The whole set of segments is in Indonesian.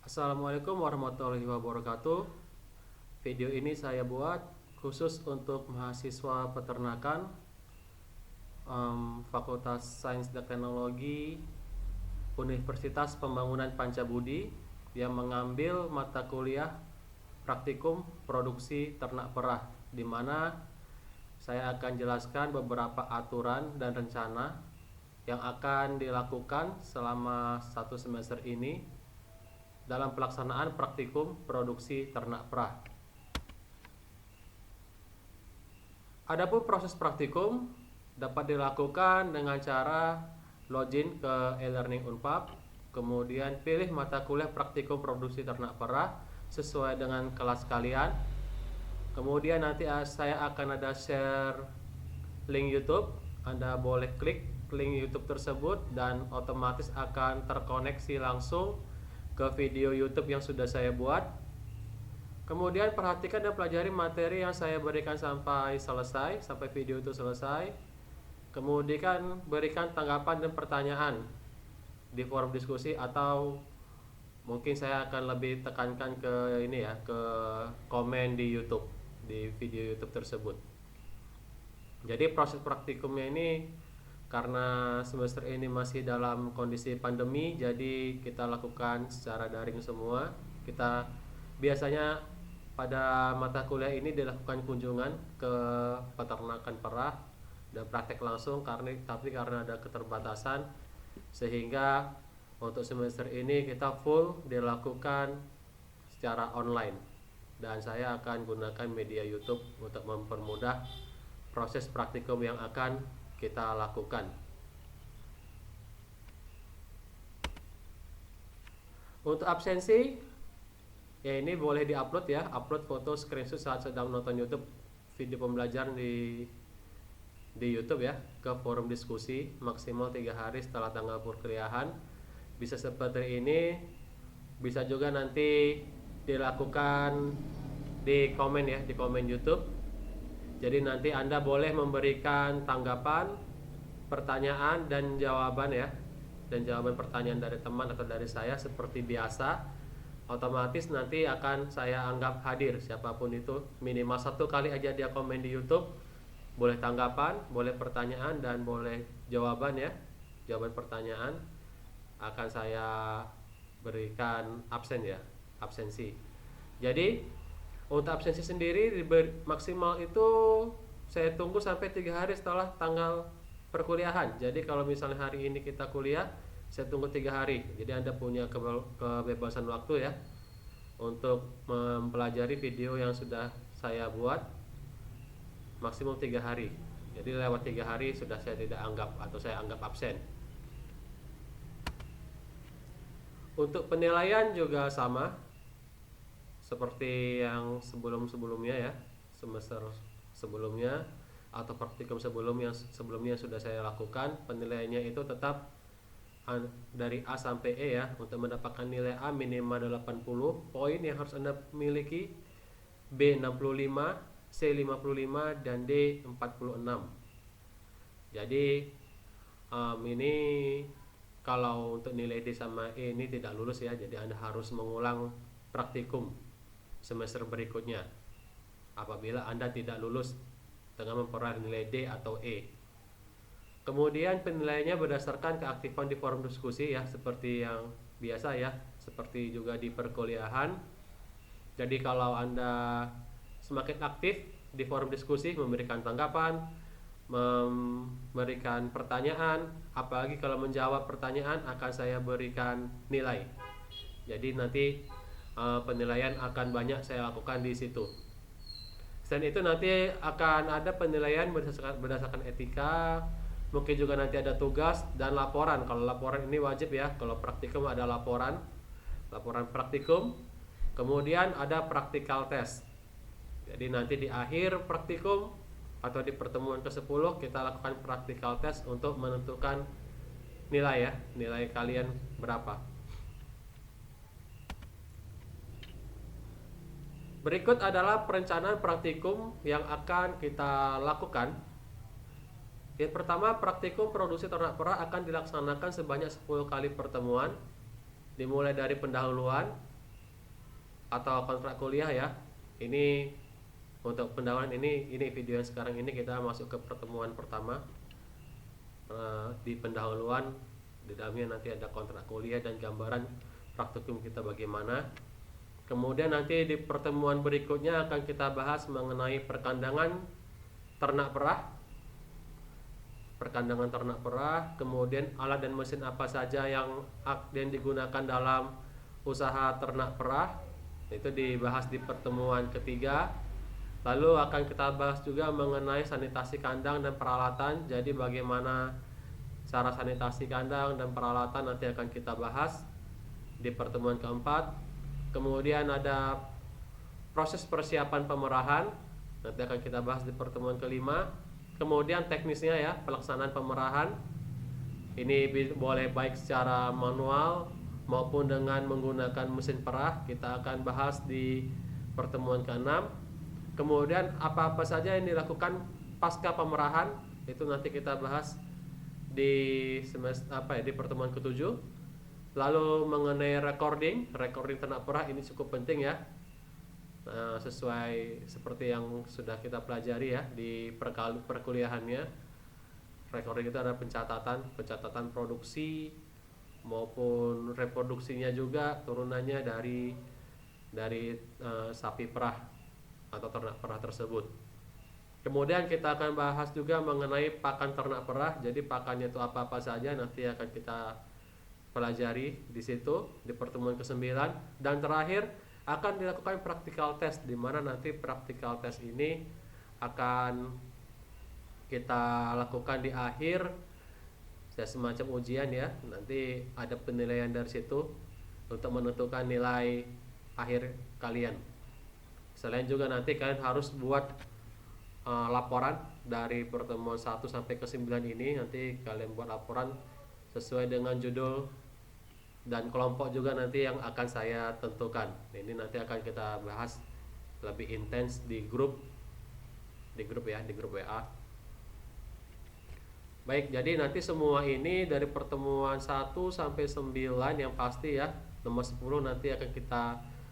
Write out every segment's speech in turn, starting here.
Assalamualaikum warahmatullahi wabarakatuh. Video ini saya buat khusus untuk mahasiswa peternakan Fakultas Sains dan Teknologi Universitas Pembangunan Pancabudi yang mengambil mata kuliah praktikum produksi ternak perah, di mana saya akan jelaskan beberapa aturan dan rencana yang akan dilakukan selama satu semester ini dalam pelaksanaan praktikum produksi ternak perah. Adapun proses praktikum dapat dilakukan dengan cara login ke e-learning Unpad, kemudian pilih mata kuliah praktikum produksi ternak perah sesuai dengan kelas kalian. Kemudian nanti saya akan ada share link YouTube. Anda boleh klik link YouTube tersebut dan otomatis akan terkoneksi langsung ke video YouTube yang sudah saya buat. Kemudian perhatikan dan pelajari materi yang saya berikan sampai selesai, sampai video itu selesai. Kemudian berikan tanggapan dan pertanyaan di forum diskusi, atau mungkin saya akan lebih tekankan ke ini ya, ke komen di YouTube, di video YouTube tersebut. Jadi proses praktikumnya ini karena semester ini masih dalam kondisi pandemi, jadi kita lakukan secara daring semua. Kita biasanya pada mata kuliah ini dilakukan kunjungan ke peternakan perah dan praktek langsung, tapi karena ada keterbatasan sehingga untuk semester ini kita full dilakukan secara online, dan saya akan gunakan media YouTube untuk mempermudah proses praktikum yang akan kita lakukan. Untuk absensi, ya ini boleh diupload ya, upload foto screenshot saat sedang nonton YouTube video pembelajaran di YouTube ya, ke forum diskusi maksimal 3 hari setelah tanggal perkuliahan. Bisa seperti ini, bisa juga nanti dilakukan di komen ya, di komen YouTube. Jadi nanti Anda boleh memberikan tanggapan, pertanyaan dan jawaban ya, dan jawaban pertanyaan dari teman atau dari saya seperti biasa. Otomatis nanti akan saya anggap hadir siapapun itu, minimal 1 kali aja dia komen di YouTube. Boleh tanggapan, boleh pertanyaan, dan boleh jawaban ya. Jawaban pertanyaan akan saya berikan absensi. Jadi untuk absensi sendiri maksimal itu saya tunggu sampai 3 hari setelah tanggal perkuliahan. Jadi kalau misalnya hari ini kita kuliah, saya tunggu 3 hari. Jadi Anda punya kebebasan waktu ya untuk mempelajari video yang sudah saya buat maksimum 3 hari. Jadi lewat 3 hari sudah saya tidak anggap, atau saya anggap absen. Untuk penilaian juga sama seperti yang sebelumnya ya, semester sebelumnya atau praktikum sebelumnya sudah saya lakukan. Penilaiannya itu tetap dari A sampai E ya. Untuk mendapatkan nilai A minimal 80 poin yang harus Anda miliki, B 65, C 55, dan D 46. Jadi ini kalau untuk nilai D sama E ini tidak lulus ya, jadi Anda harus mengulang praktikum semester berikutnya apabila Anda tidak lulus dengan memperoleh nilai D atau E. Kemudian penilaiannya berdasarkan keaktifan di forum diskusi ya, seperti yang biasa ya, seperti juga di perkuliahan. Jadi kalau Anda semakin aktif di forum diskusi, memberikan tanggapan, memberikan pertanyaan, apalagi kalau menjawab pertanyaan, akan saya berikan nilai. Jadi nanti penilaian akan banyak saya lakukan di situ. Selain itu nanti akan ada penilaian berdasarkan etika, mungkin juga nanti ada tugas dan laporan. Kalau laporan ini wajib ya, kalau praktikum ada laporan praktikum. Kemudian ada practical test. Jadi nanti di akhir praktikum atau di pertemuan ke-10 kita lakukan practical test untuk menentukan nilai ya, nilai kalian berapa. Berikut adalah perencanaan praktikum yang akan kita lakukan. Yang pertama, praktikum produksi ternak perah akan dilaksanakan sebanyak 10 kali pertemuan, dimulai dari pendahuluan, atau kontrak kuliah ya. Ini untuk pendahuluan ini video yang sekarang ini kita masuk ke pertemuan pertama. Di pendahuluan di dalamnya nanti ada kontrak kuliah dan gambaran praktikum kita bagaimana. Kemudian nanti di pertemuan berikutnya akan kita bahas mengenai perkandangan ternak perah, kemudian alat dan mesin apa saja yang digunakan dalam usaha ternak perah, itu dibahas di pertemuan ketiga. Lalu akan kita bahas juga mengenai sanitasi kandang dan peralatan. Jadi bagaimana cara sanitasi kandang dan peralatan nanti akan kita bahas di pertemuan keempat. Kemudian ada proses persiapan pemerahan, nanti akan kita bahas di pertemuan kelima. Kemudian teknisnya ya, pelaksanaan pemerahan. Ini boleh baik secara manual maupun dengan menggunakan mesin perah. Kita akan bahas di pertemuan keenam. Kemudian apa-apa saja yang dilakukan pasca pemerahan, itu nanti kita bahas di di pertemuan ketujuh. Lalu mengenai recording ternak perah ini cukup penting ya. Sesuai seperti yang sudah kita pelajari ya di perkuliahannya. Recording itu ada pencatatan produksi maupun reproduksinya juga, turunannya dari sapi perah atau ternak perah tersebut. Kemudian kita akan bahas juga mengenai pakan ternak perah. Jadi pakannya itu apa-apa saja nanti akan kita pelajari di situ di pertemuan ke-9. Dan terakhir akan dilakukan practical test, di mana nanti practical test ini akan kita lakukan di akhir ya, semacam ujian ya. Nanti ada penilaian dari situ untuk menentukan nilai akhir kalian. Selain juga nanti kalian harus buat laporan dari pertemuan 1 sampai ke 9 ini. Nanti kalian buat laporan sesuai dengan judul dan kelompok juga nanti yang akan saya tentukan. Ini nanti akan kita bahas lebih intens di grup WA. Baik, jadi nanti semua ini dari pertemuan 1 sampai 9 yang pasti ya. Nomor 10 nanti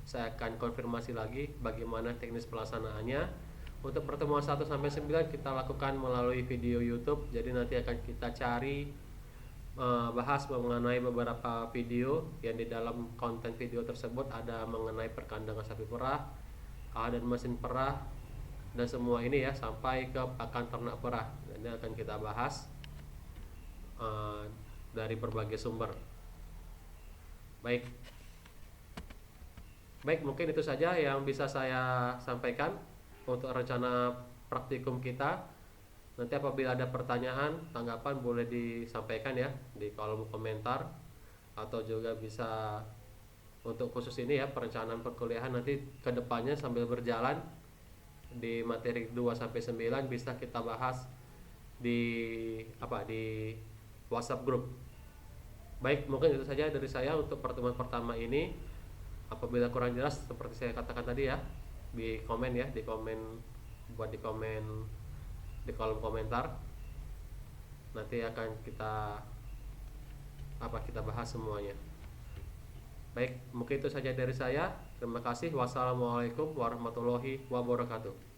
saya akan konfirmasi lagi bagaimana teknis pelaksanaannya. Untuk pertemuan 1 sampai 9 kita lakukan melalui video YouTube. Jadi nanti akan kita cari bahas mengenai beberapa video yang di dalam konten video tersebut ada mengenai perkandangan sapi perah, alat dan mesin perah, dan semua ini ya sampai ke pakan ternak perah. Ini akan kita bahas dari berbagai sumber. Baik, mungkin itu saja yang bisa saya sampaikan untuk rencana praktikum kita. Nanti apabila ada pertanyaan, tanggapan boleh disampaikan ya di kolom komentar, atau juga bisa untuk khusus ini ya perencanaan perkuliahan nanti kedepannya sambil berjalan di materi 2 sampai 9 bisa kita bahas di WhatsApp grup. Baik, mungkin itu saja dari saya untuk pertemuan pertama ini. Apabila kurang jelas seperti saya katakan tadi ya, di komen buat di kolom komentar. Nanti akan kita bahas semuanya. Baik, mungkin itu saja dari saya. Terima kasih. Wassalamualaikum warahmatullahi wabarakatuh.